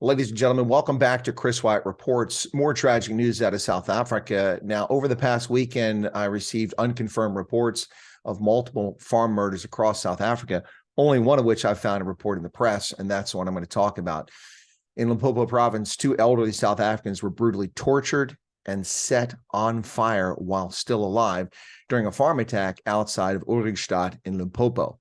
Ladies and gentlemen, welcome back to Chris Wyatt Reports. More tragic news out of South Africa. Now, over the past weekend, I received unconfirmed reports of multiple farm murders across South Africa, only one of which I found a report in the press, and that's the one I'm going to talk about. In Limpopo province, two elderly South Africans were brutally tortured and set on fire while still alive during a farm attack outside of Ulrichstadt in Limpopo.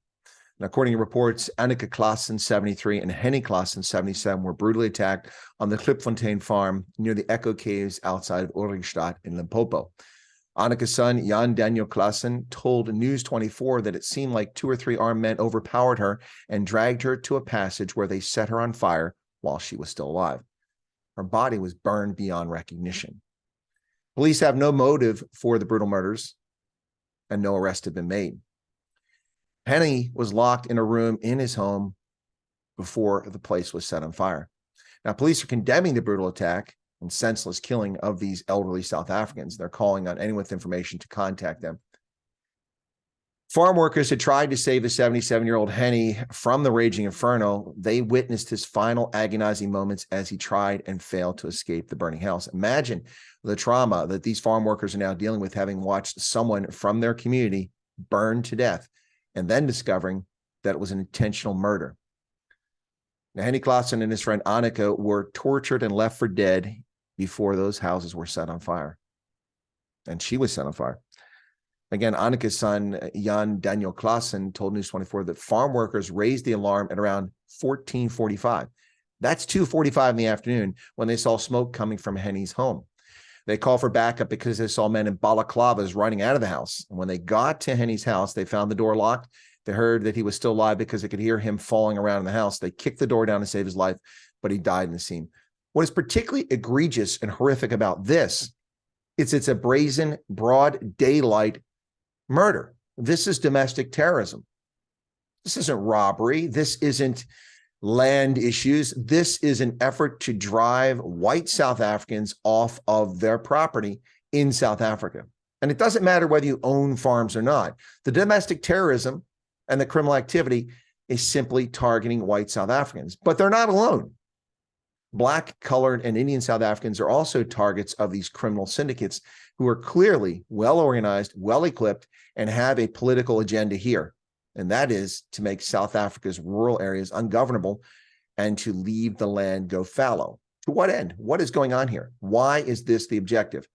And according to reports, Anneke Klaassen, 73, and Henny Klaassen, 77, were brutally attacked on the Klipfontein farm near the Echo Caves outside of Ulrichstadt in Limpopo. Anneke's son, Jan Daniel Klaassen, told News 24 that it seemed like 2 or 3 armed men overpowered her and dragged her to a passage where they set her on fire while she was still alive. Her body was burned beyond recognition. Police have no motive for the brutal murders, and no arrests have been made. Henny was locked in a room in his home before the place was set on fire. Now, police are condemning the brutal attack and senseless killing of these elderly South Africans. They're calling on anyone with information to contact them. Farm workers had tried to save the 77-year-old Henny from the raging inferno. They witnessed his final agonizing moments as he tried and failed to escape the burning house. Imagine the trauma that these farm workers are now dealing with, having watched someone from their community burn to death, and then discovering that it was an intentional murder. Now, Henny Klaassen and his friend Anneke were tortured and left for dead before those houses were set on fire. And she was set on fire. Again, Anneke's son, Jan Daniel Klaassen, told News 24 that farm workers raised the alarm at around 14:45. That's 2:45 in the afternoon when they saw smoke coming from Henny's home. They called for backup because they saw men in balaclavas running out of the house. And when they got to Henny's house, they found the door locked. They heard that he was still alive because they could hear him falling around in the house. They kicked the door down to save his life, but he died in the scene. What is particularly egregious and horrific about this is it's a brazen, broad daylight murder. This is domestic terrorism. This isn't robbery. This isn't land issues. This is an effort to drive white South Africans off of their property in South Africa. And it doesn't matter whether you own farms or not. The domestic terrorism and the criminal activity is simply targeting white South Africans. But they're not alone. Black, colored, and Indian South Africans are also targets of these criminal syndicates who are clearly well organized, well equipped, and have a political agenda here. And that is to make South Africa's rural areas ungovernable and to leave the land go fallow. To what end? What is going on here? Why is this the objective?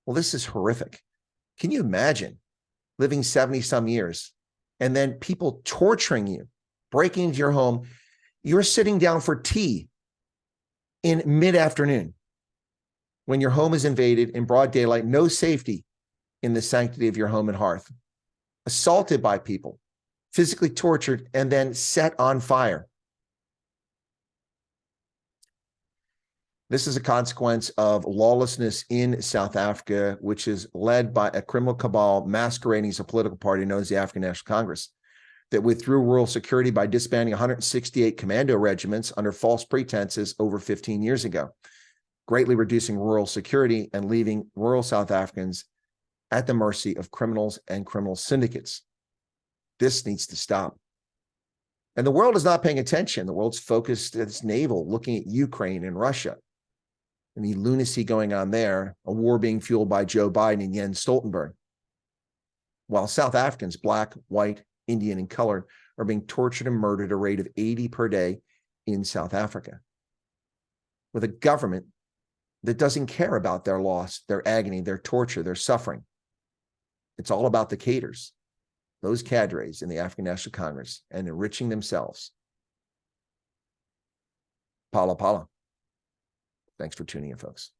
Well, this is horrific. Can you imagine living 70-some years and then people torturing you, breaking into your home? You're sitting down for tea in mid-afternoon when your home is invaded in broad daylight, no safety in the sanctity of your home and hearth, assaulted by people, physically tortured, and then set on fire. This is a consequence of lawlessness in South Africa, which is led by a criminal cabal masquerading as a political party known as the African National Congress, that withdrew rural security by disbanding 168 commando regiments under false pretenses over 15 years ago, greatly reducing rural security and leaving rural South Africans at the mercy of criminals and criminal syndicates. This needs to stop. And the world is not paying attention. The world's focused at its navel, looking at Ukraine and Russia and the lunacy going on there, a war being fueled by Joe Biden and Jens Stoltenberg. While South Africans, black, white, Indian, and colored, are being tortured and murdered at a rate of 80 per day in South Africa, with a government that doesn't care about their loss, their agony, their torture, their suffering. It's all about the cadres, those cadres in the African National Congress, and enriching themselves. Pala pala. Thanks for tuning in, folks.